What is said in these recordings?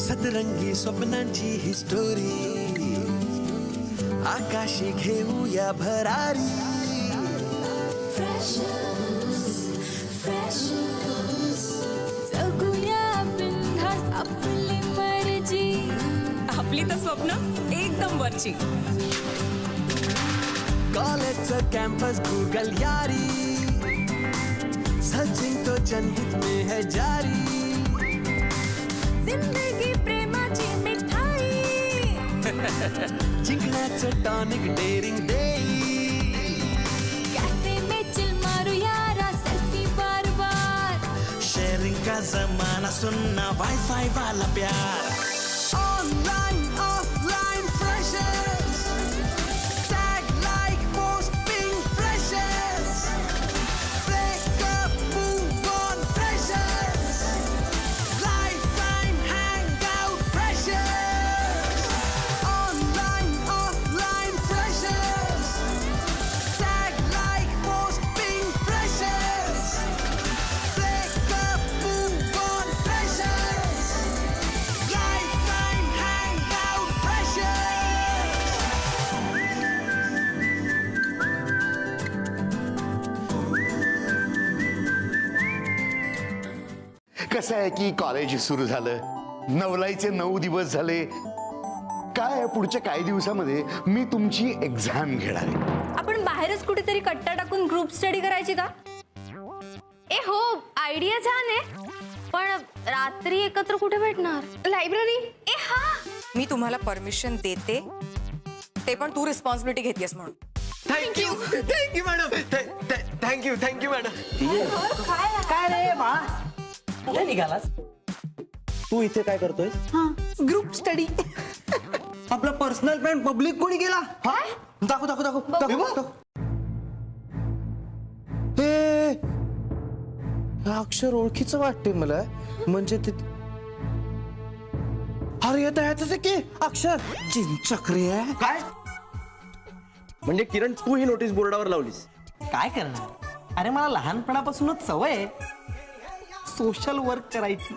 सतरंगी स्वप्नांची ही स्टोरी आकाशी घेऊया भरारी जगूया बिनधास्त आपली मर्जी आपली तर स्वप्न एकदम वरची कॉलेजचं कॅम्पस गूगल यारी सचिन तो जनहित में है जारी जिंदगी प्रेमाची मिठाई जिंकण्याचं टॉनिक डेरिंग देई कैफे में चिल मारू यारा सेल्फी बार बार शेयरिंग का जमाना सुनना वाईफाई वाला प्यार online offline freshers tag like posting freshers breakup move on freshers life time hang out freshers online offline freshers tag like posting freshers breakup move on freshers life time hang out freshers कसं आहे की college सुरू झालं, नवलाईचे 9 दिवस झाले. काय पुढच्या काही दिवसामध्ये मी तुमची एक्झाम घेणार आहे. आपण बाहेरच कुठेतरी कट्टा टाकून ग्रुप स्टडी करायची का? ए हो, आयडिया छान आहे, पण रात्री एकत्र कुठे भेटणार? लायब्ररी? ए हा, मी तुम्हाला परमिशन देते, ते पण तू रिस्पॉन्सिबिलिटी घेतेस म्हणून. Thank you madam. Thank you madam. काय रे बा, कुठे निघालास? तू इथे काय करतोय? Group study. आपला पर्सनल फ्रेंड पब्लिक कोणी गेला? दाखव. हे अक्षर ओळखीचं वाटते मला. म्हणजे ते अरे येत आहे की अक्षर चिंचक्री आहे काय? म्हणजे किरण तू ही नोटीस बोर्डावर लावलीस? काय करणार? अरे मला लहानपणापासूनच सवय आहे सोशल वर्क करायची.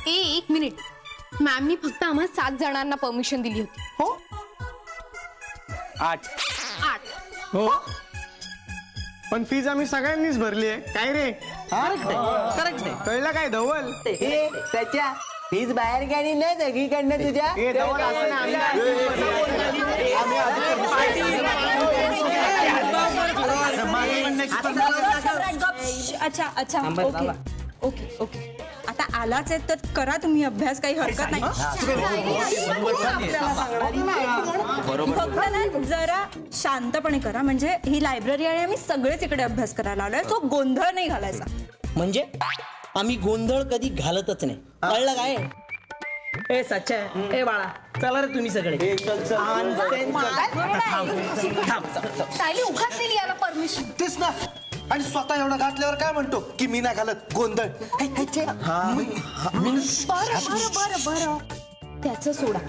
एक मिनिट, मॅमनी फक्त आम्हाला 7 जणांना परमिशन दिली होती. हो 8. हो पण फीज आम्ही सगळ्यांनीच भरली आहे. काय रे? करेक्ट आहे. कळलं काय धवल? त्याच्या फीज बाहेर गाडी नाही सगळीकडनं तुझ्या. अच्छा ओके आता आलाच आहे तर करा तुम्ही अभ्यास, काही हरकत नाही. फक्त ना जरा शांतपणे करा, म्हणजे ही लायब्ररी आणि आम्ही सगळेच इकडे अभ्यास करायला आलोय, तो गोंधळ नाही घालायचा. म्हणजे आम्ही गोंधळ कधी घालतच नाही, कळलं काय? ए सच्चा ए बाळा, चला रे तुम्ही सगळे. सायली उगाच दिली याला परमिशन. तेच ना, आणि स्वतः एवढं घातल्यावर काय म्हणतो की मी नाही घालत गोंधळ. बरं त्याचं सोडा,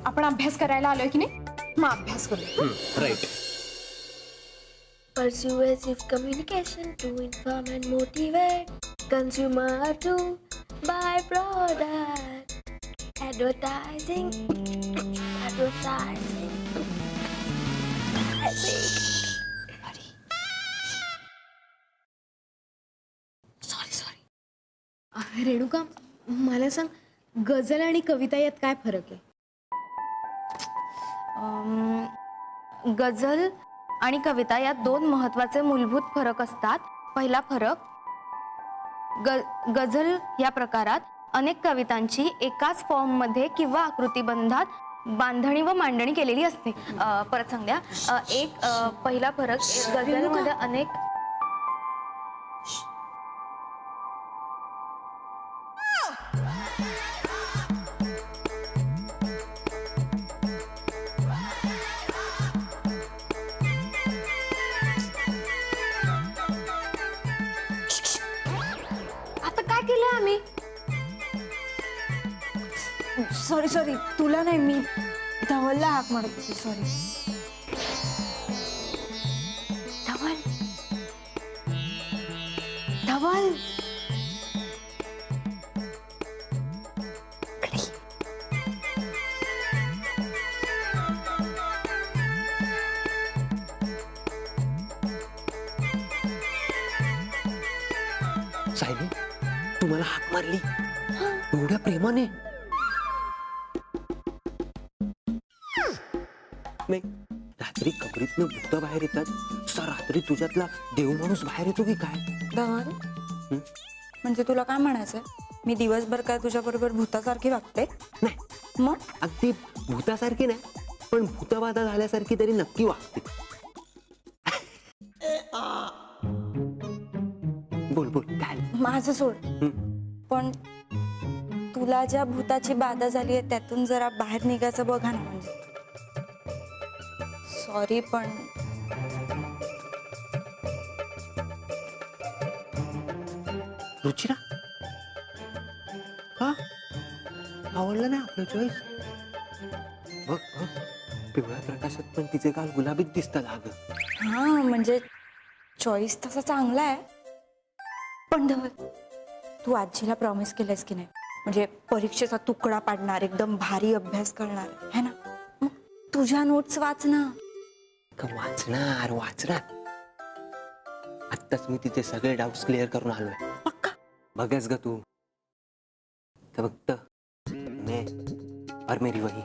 आपण अभ्यास करायला आलोय की नाही, मग अभ्यास करू. Right. Persuasive communication to inform and motivate consumer to buy product. Advertising. Sorry. Renuka, मला सांग, गझल आणि कविता यात काय फरक आहे? गझल आणि कविता यात 2 महत्त्वाचे मूलभूत फरक असतात. पहिला फरक, गझल या प्रकारात अनेक कवितांची एकाच फॉर्ममध्ये किंवा आकृतिबंधात बांधणी व मांडणी केलेली असते. परत सांगूया. पहिला फरक, गझलमध्ये अनेक आम्ही. सॉरी तुला नाही, मी धवलला हाक मारत होती. सॉरी धवल. सायली तू मला हाक मारली एवढ्या प्रेमाने? नाही रात्री कबरीतनं भूत बाहेर येतात तसा रात्री तुझ्यातला देव माणूस बाहेर येतो की काय? धवन, म्हणजे तुला काय म्हणायचंय? मी दिवसभर काय तुझ्या बरोबर भूतासारखी वागते? नाही मग अगदी भूतासारखी नाही पण भूतबाधा झाल्यासारखी तरी नक्की वागते. बोल बोल काय? माझं सोड, पण तुला ज्या भूताची बाधा झाली आहे त्यातून जरा बाहेर निघायचं बघा ना. म्हणजे सॉरी पण रुचिरा का आवडलं नाही आपलं चॉईस? बघ बघ पिवळ्या प्रकाशात पण तिचे गाल गुलाबीत दिसतात. अगं हा म्हणजे चॉईस तसा चांगला आहे, पण धवल तू आजीला प्रॉमिस केलंयस की नाही? म्हणजे परीक्षेचा तुकडा पाडणार, एकदम भारी अभ्यास करणार है ना? मग तुझ्या नोट्स वाचना. वाचणार वाचणार. आत्ताच मी तिचे सगळे डाऊट्स क्लिअर करून आलोय. पक्का? बघच ग तू तर फक्त मैं और मेरी वही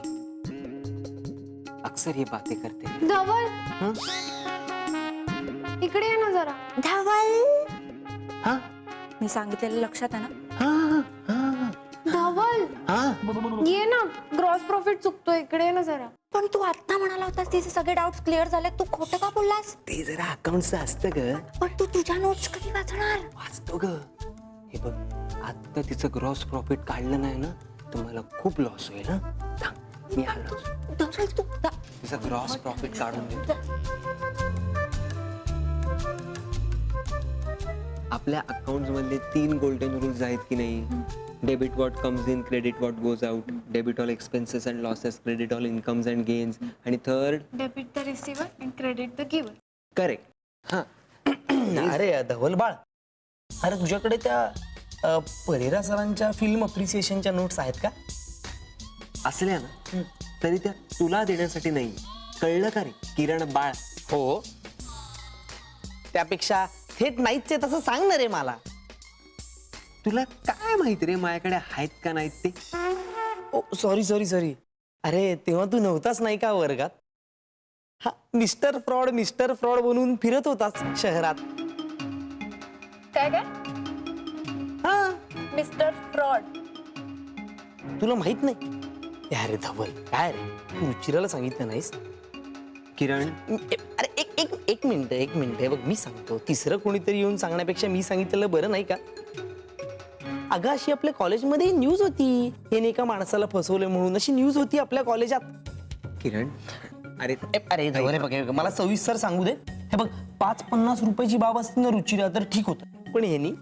अक्सर ये बातें करते. धवल हं? इकडे ये ना जरा. धवल हा मी सांगितलेलं लक्षात आहे ना? हा हा धवल हा ये ना, ग्रॉस प्रॉफिट चुकतोय. इकडे ये ना जरा. पण तू आता म्हणाला होतास तिचे सगळे डाऊट्स क्लिअर झाले, तू खोटं का बोललास? ते जरा अकाउंटचं असतं ग. पण तू तुझ्या नोट्स कधी वाचणार? वाचतो ग. हे बघ आता तिचं ग्रॉस प्रॉफिट काढलं नाही ना तर मला खूप लॉस होईल. ना थांब मी आलोच. धवल तू तिचं ग्रॉस प्रॉफिट काढून देतो. आपल्या अकाउंट मधले 3 गोल्डन रूल्स आहेत की नाही? Debit what comes in, credit what goes out, debit all expenses and losses, credit all incomes and gains, आणि third debit the receiver and credit the giver. Correct. हा अरे धवल बाळ, अरे तुझ्याकडे त्या परेरा सरांच्या फिल्म अप्रिसिएशनच्या नोट्स आहेत का? असल्या ना तरी त्या तुला देण्यासाठी नाही. कळलं का रे किरण बाळ? हो, त्यापेक्षा थेट नाहीच आहे तसं सांग ना रे मला. तुला काय माहिती रे माझ्याकडे आहेत का नाहीत ते? ओ सॉरी सॉरी सॉरी. अरे तेव्हा तू नव्हताच नाही का वर्गात? हा मिस्टर फ्रॉड बनून फिरत होतास शहरात. काय काय? हा मिस्टर फ्रॉड? तुला माहित नाही? अरे धवल काय रे, तू रुचिराला सांगितलं नाहीस? किरण अरे एक मिनिट. हे बघ मी सांगतो, तिसरं कोणीतरी येऊन सांगण्यापेक्षा मी सांगितलेलं बरं नाही का? अगं अशी आपल्या कॉलेजमध्ये न्यूज होती, याने एका माणसाला फसवले म्हणून. अशी न्यूज होती आपल्या कॉलेजात. किरण अरे अरे धवल हे बघ मला सविस्तर सांगू दे. हे बघ 5-50 रुपयाची बाब असती ना रुचिरा तर ठीक होतं, पण यांनी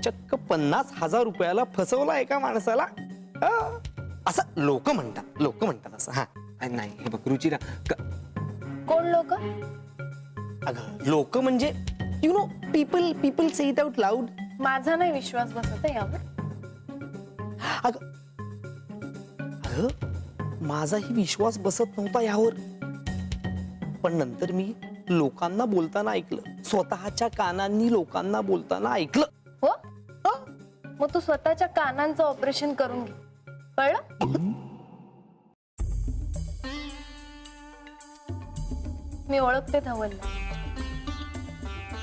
चक्क 50,000 रुपयाला फसवला एका माणसाला. असं लोक म्हणतात असं. हा नाही हे बघ रुचिरा कोण लोक? अगं लोक म्हणजे you know people say it out loud. माझा नाही विश्वास बसत यावर. अगं माझाही विश्वास बसत नव्हता यावर, पण नंतर मी लोकांना बोलताना ऐकलं, स्वतःच्या कानांनी लोकांना बोलताना ऐकलं. हो, मग तू स्वतःच्या कानांचं ऑपरेशन करून घे, कळलं? मी ओळखते धवलला.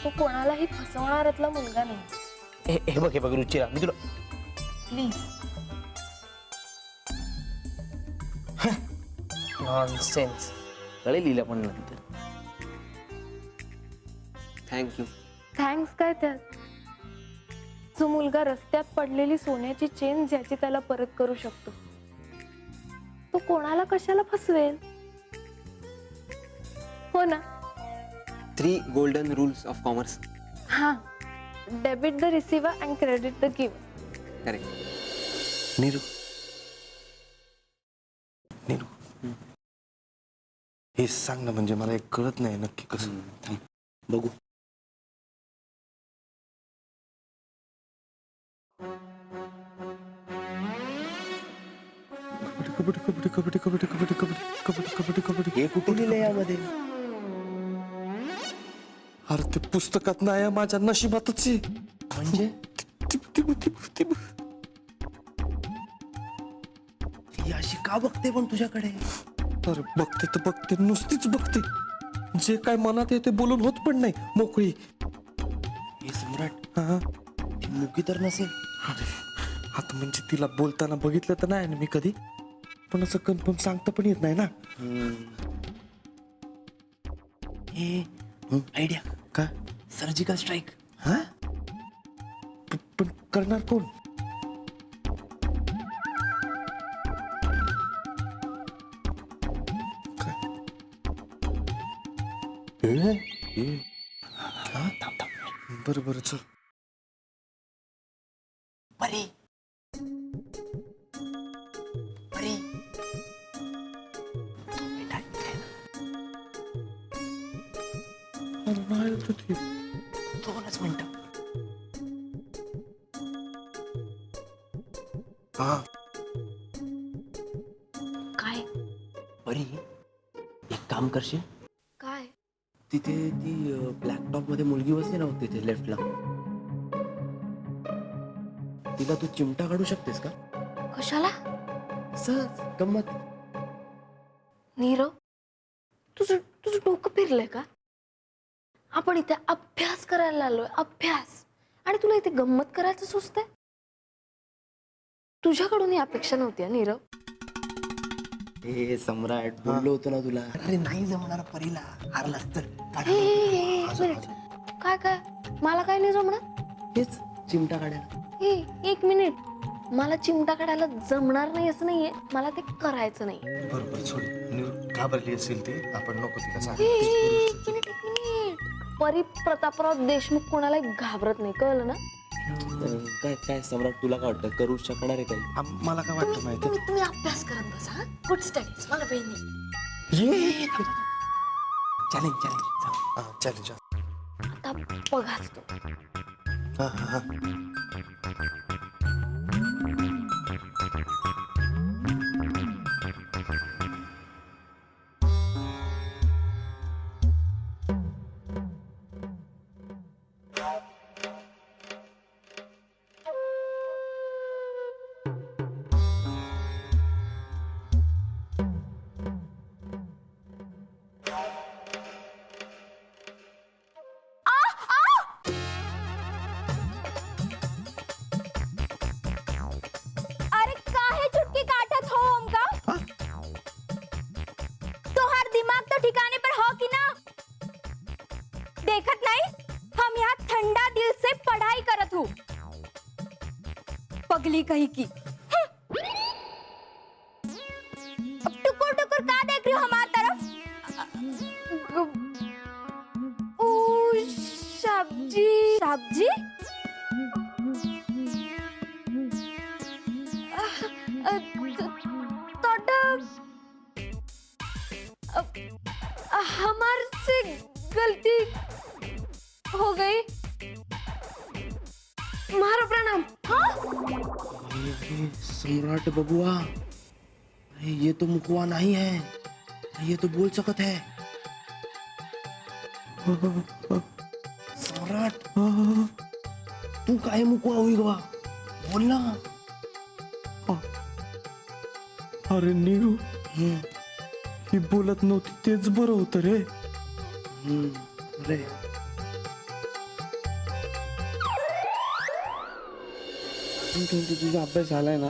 तो कोणालाही फसवणाऱ्यातला मुलगा नाही. हे बघ रुचिरा, मी तुला प्लीज. नॉनसेन्स कळेल लिहिलं पण नंतर. थँक्यू. थँक्स काय त्यात? जो मुलगा रस्त्यात पडलेली सोन्याची चेन ज्याची त्याला परत करू शकतो, तो कोणाला कशाला फसवेल? हो ना? 3 गोल्डन रूल्स ऑफ कॉमर्स. हा, debit the receiver and credit the giver. Correct. Neeru हे सांग ना, म्हणजे मला एक कळत नाही नक्की कसं. बघू. हे कुठे लिहिलंय यामध्ये? अरे ते पुस्तकात नाही, माझ्या नशिबातच आहे. म्हणजे ती अशी का बघते पण तुझ्याकडे? अरे बघते तर बघते, नुसतीच बघते. जे काय मनात येते बोलून होत पण नाही मोकळी. हे सम्राट, हा ती मुकी तर नसेल? अरे आता म्हणजे तिला बोलताना बघितलं तर नाही ना मी कधी, पण असं कन्फर्म सांगता पण येत नाही ना. हे आयडिया का? Surgical strike. हा पण करणार कोण? बरं बरं चल. परी परी दोनच मिनिटं. हा काय परी, एक काम करशील? काय तिथे ती ब्लॅक टॉप मध्ये मुलगी बसली ना तिथे लेफ्टला, तिला तू चिमटा काढू शकतेस का? कशाला? सहज गंमत. नीरव, तुझं तुझं डोकं फिरलंय का? आपण इथे अभ्यास करायला आलोय, अभ्यास, आणि तुला इथे गंमत करायचं सुचतंय? तुझ्याकडून ही अपेक्षा नव्हती हा, नीरव. हे सम्राट, बोललो होतो ना तुला. अरे नाही जमणार परीला, हारलास तर. एक मिनिट. काय काय मला काय नाही जमणार? हेच चिमटा काढायला. एक मिनिट. मला चिमटा काढायला जमणार नाही असं नाहीये, मला ते करायचं नाही. बरोबर सोड, घाबरली असेल ती, आपण नको तिला सांग. एक मिनिट. परी प्रतापराव देशमुख कोणाला घाबरत नाही, कळलं ना? काय काय सम्राट, तुला काय वाटतं करू शकणार आहे काही? मला काय वाटतं माहिती? तुम्ही अभ्यास करत बसा. गुड स्टडीज, मला वेळ नाही. Challenge challenge challenge. आता बघाच तो. देखत नहीं, हम यहाँ ठंडा दिल से पढ़ाई करत हूँ. पगली कहीं की. अब टुकुर टुकुर का देख रही हो हमारी तरफ? ओ सब्जी सब्जी. हमारे से गलती हो गई. मारो प्रणाम. हाँ? सम्राट बबुआ, ये तो मुखवा नहीं है, ये तो बोल सकत है. सम्राट, तू काय मुखवा हुई गवा, बोल ना. अरे नीरू, ही बोलत नव्हती तेच बरं होतं रे. अरे तुझा अभ्यास झालाय ना?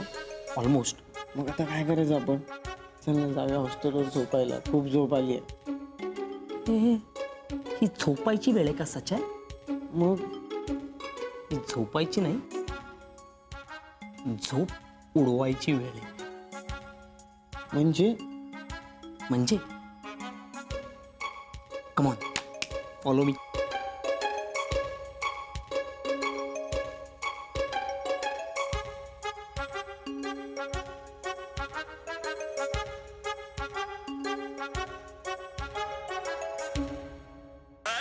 ऑलमोस्ट. मग आता काय करायचं आपण? चल ना जाऊया हॉस्टेलवर झोपायला, खूप झोप आली आहे. ही झोपायची वेळ आहे का सचा? मग ही झोपायची नाही, झोप उडवायची वेळ आहे. म्हणजे come on, follow me.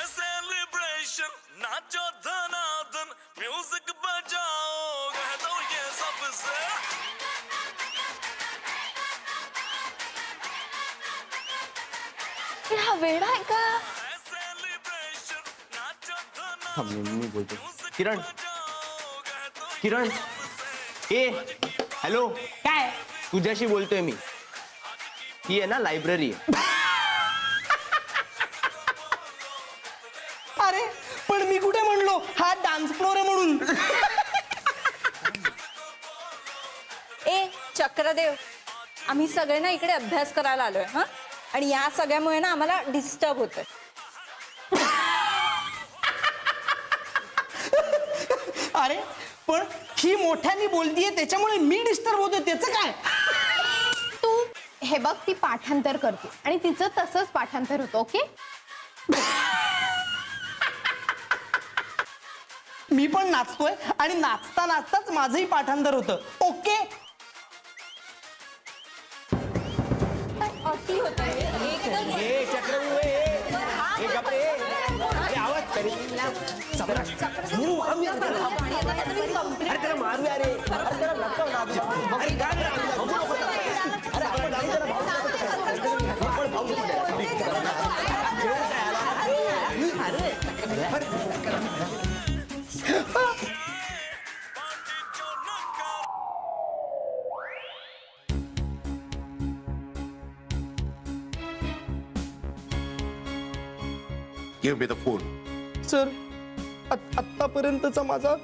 Celebration नाचो धनाधन म्यूजिक बजाओ कह दो ये सबसे. हा वेडा आहे का? मी बोलतो. किरण, किरण ए हॅलो काय तुझ्याशी बोलतोय मी. ही आहे ना लायब्ररी. अरे पण मी कुठे म्हणलो हा डान्स फ्लोर आहे म्हणून. ए चक्रदेव, आम्ही सगळे ना इकडे अभ्यास करायला आलोय हा, आणि या सगळ्यामुळे ना आम्हाला डिस्टर्ब होतोय. अरे पण ही मोठ्याने बोलतीये त्याच्यामुळे मी डिस्टर्ब होतो त्याचं काय. तू हे बघ, ती पाठांतर करते आणि तिचं तसंच पाठांतर होतं. ओके मी पण नाचतोय आणि नाचता नाचताच माझंही पाठांतर होतं. ओके अति होतंय Give me the phone. Sir आत्तापर्यंतचा माझा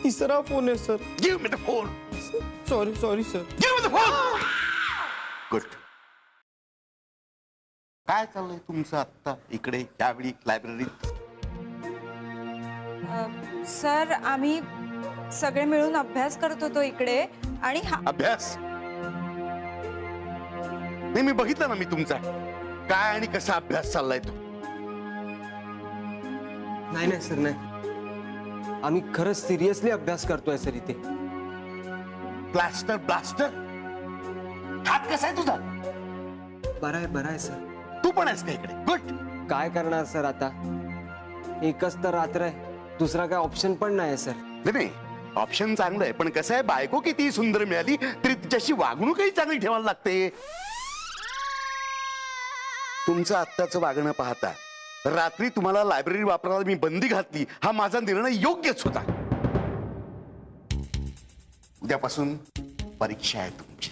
तिसरा फोन आहे sir. Give me the phone. Sorry sir. Give me the phone. Good. काय चाललंय तुमचं आत्ता इकडे यावेळी लायब्ररीत? सर आम्ही सगळे मिळून अभ्यास करत होतो इकडे, आणि अभ्यास? नाही, मी बघितलं ना मी तुमचा काय आणि कसा अभ्यास चाललाय तो. नाही सर नाही, आम्ही खरंच सिरियसली अभ्यास करतोय सर इथे. ब्लास्टर हात कसा आहे तुझा? बरा आहे सर. तू पण आहेस का इकडे? गुड. काय करणार सर आता, एकच तर रात्र आहे, दुसरा काय ऑप्शन पण नाही सर. नाही ऑप्शन चांगलं आहे, पण कसं आहे बायको किती सुंदर मिळाली तरी तिच्याशी वागणूकही चांगली ठेवायला लागते. तुमचं आत्ताचं वागणं पाहता रात्री तुम्हाला लायब्ररी वापरायला मी बंदी घातली हा माझा निर्णय योग्यच होता. उद्यापासून परीक्षा आहे तुमची.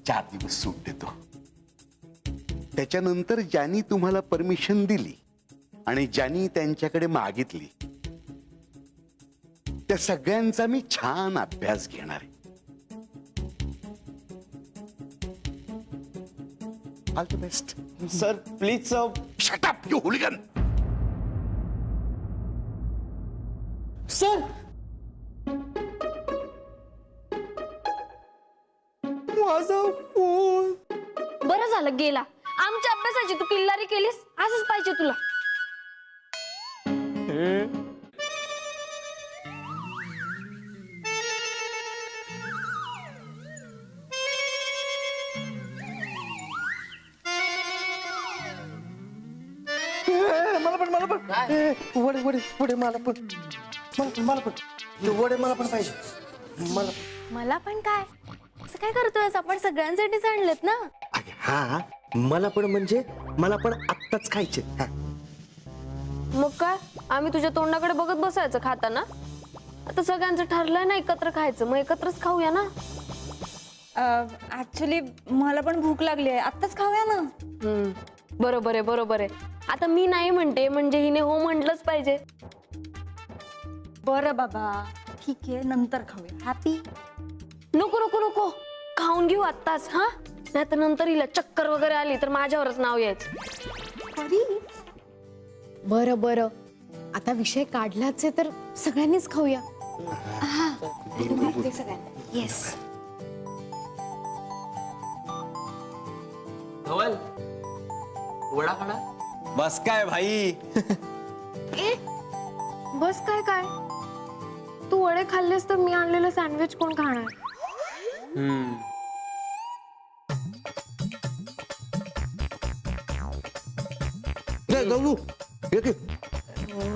4 दिवस सूट देतो. त्याच्यानंतर ज्यांनी तुम्हाला परमिशन दिली आणि ज्यांनी त्यांच्याकडे मागितली त्या सगळ्यांचा मी छान अभ्यास घेणार आहे. All the best. Sir please sir. Shut up you hooligan. Sir माझा फोन. बरं झालं गेला. आमच्या अभ्यासाची तू किल्लारी केलीस, असंच पाहिजे तुला. मला पण वडे मला पण पाहिजे. मला पण काय, असं काय करतोय? आपण सगळ्यांसाठीच आणलेत ना. हा मला पण म्हणजे मला पण आत्ताच खायचे. मग काय, आम्ही तुझ्या तोंडाकडे बघत बसायचं खाताना? आता सगळ्यांचं ठरलंय ना एकत्र खायचं, मग एकत्रच खाऊया ना. ऍक्च्युली मला पण भूक लागली आहे, आत्ताच खाऊया ना. बरोबर आहे. आता मी नाही म्हणते म्हणजे हिने हो म्हटलंच पाहिजे. बरं बाबा ठीक आहे, नंतर खाऊया. हॅपी? नको खाऊन घेऊ आत्ताच. हा नाही तर नंतर हिला चक्कर वगैरे आली तर माझ्यावरच नाव यायचं. बरं आता विषय काढलाच आहे तर सगळ्यांनीच खाऊया. येस. धवल वडा खाणार? बस काय भाई. बस काय तू वडे खाल्लेस तर मी आणलेलं सँडविच कोण खाणार?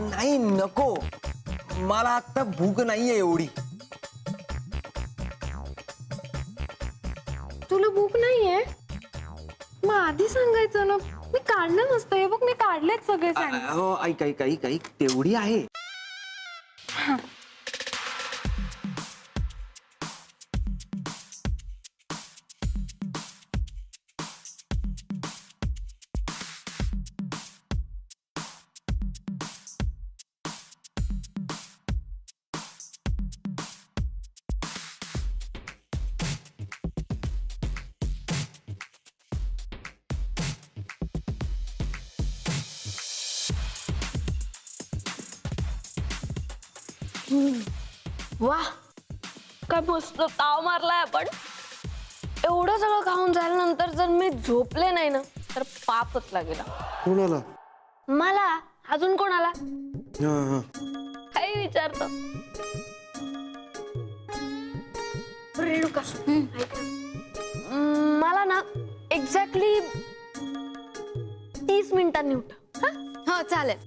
नाही नको, मला आता भूक नाहीये एवढी. तुला भूक नाहीये? मग आधी सांगायचं ना, मी काढलं नसतं. हे बघ मी काढलेत सगळे सँडविच. हो ऐक तेवढी आहे. वा, काय मस्त ताव मारलाय आपण. एवढं सगळं खाऊन झाल्यानंतर जर मी झोपले नाही ना तर पापच लागेल. कोणाला? मला. अजून कोणाला? हा. काही विचारतो. रेणुका, मला ना एक्झॅक्टली 30 मिनिटांनी उठ. हो चालेल.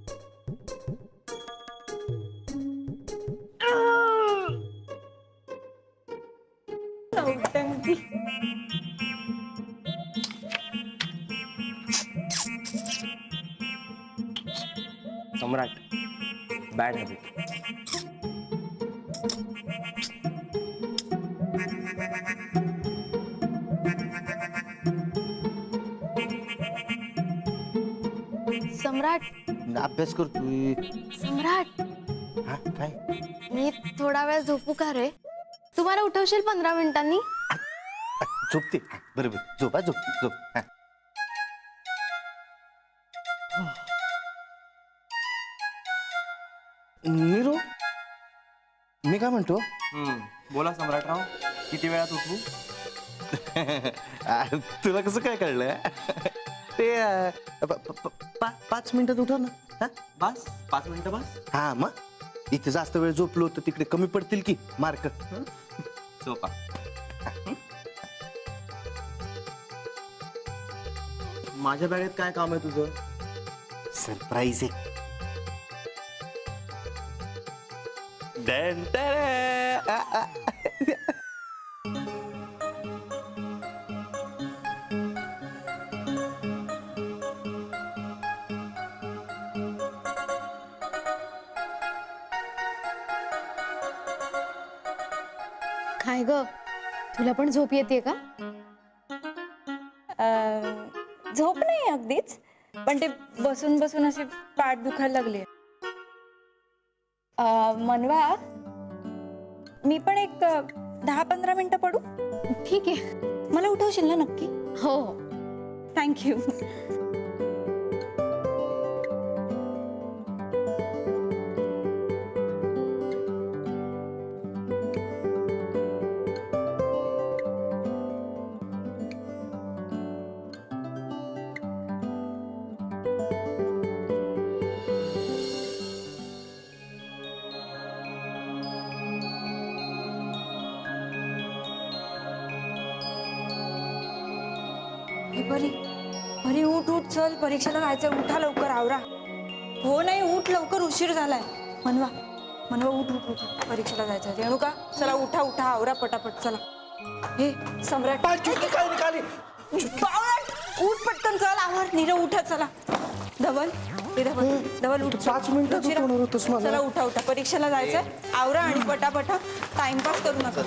सम्राट, बॅड हॅबिट. सम्राट, अभ्यास करतोय. सम्राट, हा काय? मी थोडा वेळ झोपू का रे? तुम्हाला उठवशील 15 मिनिटांनी? झोपते. बरोबर, झोप झोप झोप. नीरू, मी काय म्हणतो? बोला सम्राटराव, किती वेळात उठवू? तुला कसं काय कळलं? ते 5 मिनिटात उठव ना. बस 5 मिनिटं बस. हा मग इथे जास्त वेळ झोपलो तर तिकडे कमी पडतील की मार्क. झोपा. माझ्या बॅगेत काय काम आहे तुझं? सरप्राईज आहे. काय ग, तुला पण झोप येते का? झोप नाही अगदीच, पण ते बसून बसून अशी पाठ दुखायला लागली. मनवा, मी पण एक 10-15 मिनिटं पडू? ठीक आहे. मला उठवशील ना नक्की? हो. थँक्यू. बरी उठ उठ, चल परीक्षेला जायचं. उठा लवकर, आवरा. हो नाही, उठ लवकर, उशीर झालाय. मनवा उठ उठ उठ, परीक्षेला जायचं. रेणुका, चला उठा उठा, आवरा पटापट. चला. हे सम्राट, उठ पटकन, चल आवर. नीरव उठा, चला. धवल उठ. 5 मिनिटात उठवणार होतस मला. चला उठा उठा, परीक्षेला जायचंय. आवरा आणि पटापटा, टाइमपास करू नका.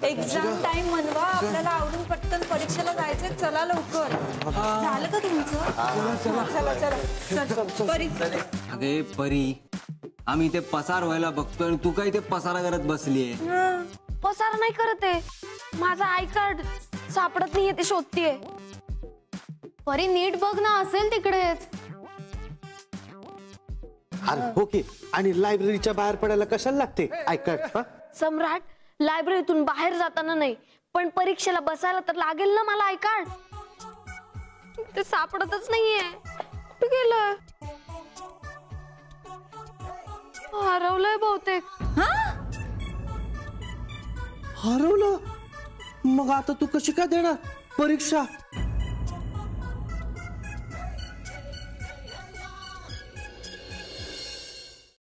एक्झाम टाइम मनवा, आपल्याला आवरून पटकन परीक्षेला जायचंय. चला लवकर. झालं का तुमचं? चला चला. अगे परी, आम्ही इथे पसार व्हायला बघतोय आणि तू काय इथे पसारा करत बसलीये? पसार नाही करत आहे, माझा आय कार्ड सापडत नाहीये, ते शोधतीये. परी नीट बघ ना, असेल तिकडेच. अरे ओके. आणि लायब्ररीच्या बाहेर पडायला कशाला लागते आय कार्ड? सम्राट, लायब्ररीतून बाहेर जाताना नाही, पण परीक्षेला बसायला तर लागेल ना मला आय कार्ड. ते सापडतच नाहीये. कुठे गेलं? हरवलंय बहुतेक. हरवलं? मग आता तू कशी काय देणार परीक्षा?